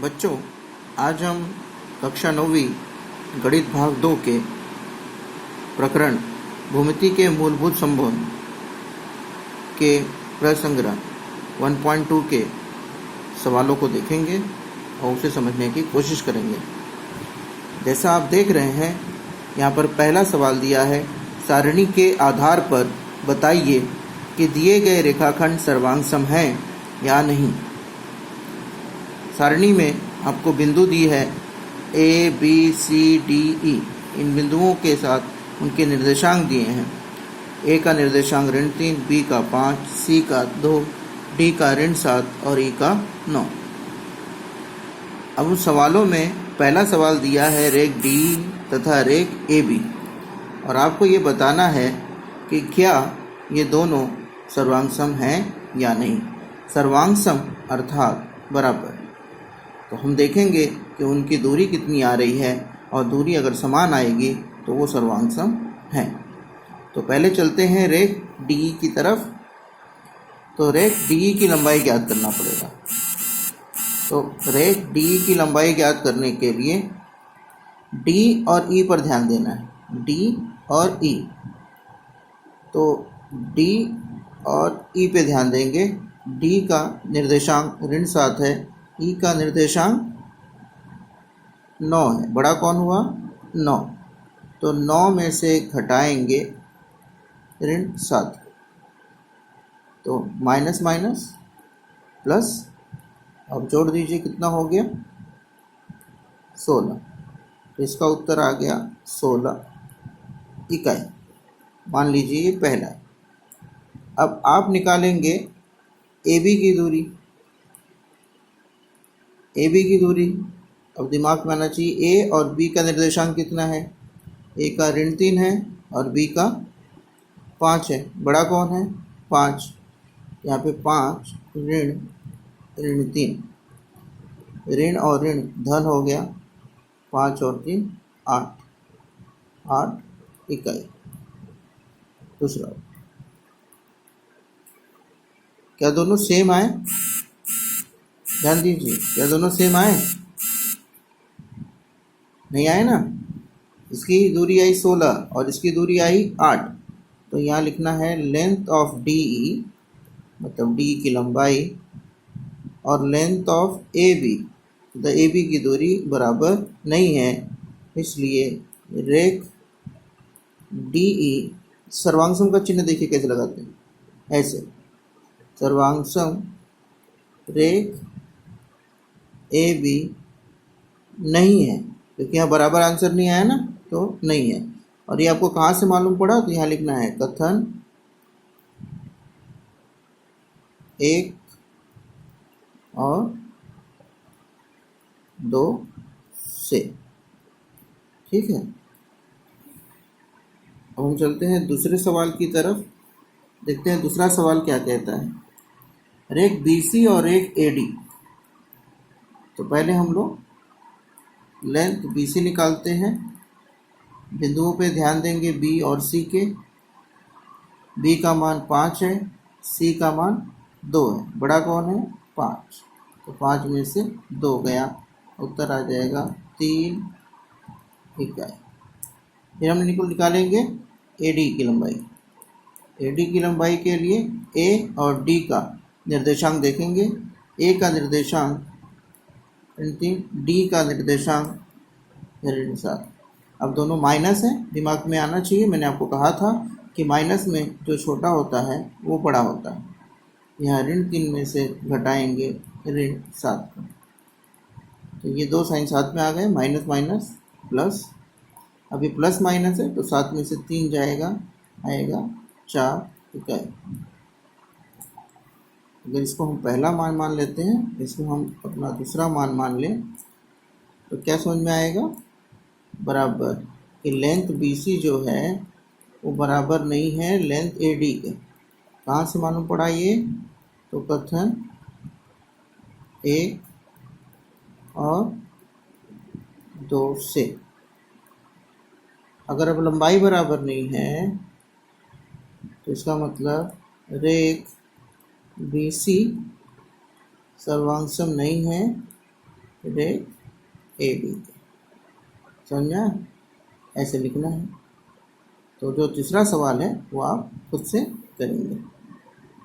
बच्चों, आज हम कक्षा 9वीं गणित भाग 2 के प्रकरण भूमिति के मूलभूत संबंध के प्रसंग्रह 1.2 के सवालों को देखेंगे और उसे समझने की कोशिश करेंगे। जैसा आप देख रहे हैं, यहाँ पर पहला सवाल दिया है, सारणी के आधार पर बताइए कि दिए गए रेखाखंड सर्वांगसम हैं या नहीं। सारणी में आपको बिंदु दी है ए, बी, सी, डी, ई। इन बिंदुओं के साथ उनके निर्देशांक दिए हैं। ए का निर्देशांक ऋण 3, बी का 5, सी का 2, डी का ऋण 7 और ई का 9। अब उन सवालों में पहला सवाल दिया है रेख डी तथा रेख ए बी, और आपको ये बताना है कि क्या ये दोनों सर्वांगसम हैं या नहीं। सर्वांगसम अर्थात बराबर। तो हम देखेंगे कि उनकी दूरी कितनी आ रही है, और दूरी अगर समान आएगी तो वो सर्वांगसम है। तो पहले चलते हैं रेख डी की तरफ। तो रेख डी की लंबाई ज्ञात करना पड़ेगा। तो रेख डी की लंबाई ज्ञात करने के लिए डी और ई पर ध्यान देना है। डी और ई। तो डी और ई पे ध्यान देंगे। डी का निर्देशांक ऋण 7 है, ई का निर्देशांक 9 है। बड़ा कौन हुआ? 9। तो 9 में से घटाएंगे ऋण 7, तो माइनस माइनस प्लस। अब जोड़ दीजिए, कितना हो गया? 16। तो इसका उत्तर आ गया 16 इकाई। मान लीजिए ये पहला है। अब आप निकालेंगे ए बी की दूरी। ए बी की दूरी अब दिमाग में आना चाहिए। ए और बी का निर्देशांक कितना है? ए का ऋण 3 है और बी का 5 है। बड़ा कौन है? 5। यहाँ पे 5 ऋण 3, ऋण और ऋण धन हो गया। 5 और 3 8 इकाई। दूसरा, क्या दोनों सेम आए? ध्यान दीजिए, क्या दोनों सेम आए? नहीं आए ना। इसकी दूरी आई 16 और इसकी दूरी आई 8। तो यहाँ लिखना है लेंथ ऑफ डी, मतलब डी की लंबाई, और लेंथ ऑफ ए बी, तो ए बी की दूरी बराबर नहीं है। इसलिए रेख डी ई, सर्वांगसम का चिन्ह देखिए कैसे लगाते हैं, ऐसे। सर्वांगसम रेख ए बी नहीं है, क्योंकि यहाँ बराबर आंसर नहीं आया ना, तो नहीं है। और ये आपको कहाँ से मालूम पड़ा? तो यहाँ लिखना है कथन 1 और 2 से। ठीक है। अब हम चलते हैं दूसरे सवाल की तरफ। देखते हैं दूसरा सवाल क्या कहता है। रेख BC और रेख AD। तो पहले हम लोग लेंथ BC निकालते हैं। बिंदुओं पे ध्यान देंगे B और C के। B का मान 5 है, C का मान 2 है। बड़ा कौन है? 5। तो 5 में से 2 गया, उत्तर आ जाएगा 3 इकाई। फिर हम निकालेंगे AD की लंबाई। AD की लंबाई के लिए A और D का निर्देशांक देखेंगे। A का निर्देशांक ऋण 3, D का निर्देशांक ऋण 7। अब दोनों माइनस है, दिमाग में आना चाहिए। मैंने आपको कहा था कि माइनस में जो छोटा होता है वो बड़ा होता है। यहाँ ऋण 3 में से घटाएंगे ऋण 7 को, तो ये 2 साइन साथ में आ गए, माइनस माइनस प्लस। अभी प्लस माइनस है तो 7 में से 3 जाएगा, आएगा 4 इकाई। अगर इसको हम पहला मान मान लेते हैं, इसको हम अपना दूसरा मान मान लें, तो क्या समझ में आएगा? बराबर कि लेंथ BC जो है वो बराबर नहीं है लेंथ AD के। कहाँ से मालूम पड़ा ये? तो कथन 1 और 2 से। अगर अब लंबाई बराबर नहीं है तो इसका मतलब रेख BC सर्वांगसम नहीं है रेट ए बी के। समझा? ऐसे लिखना है। तो जो तीसरा सवाल है वो आप खुद से करेंगे।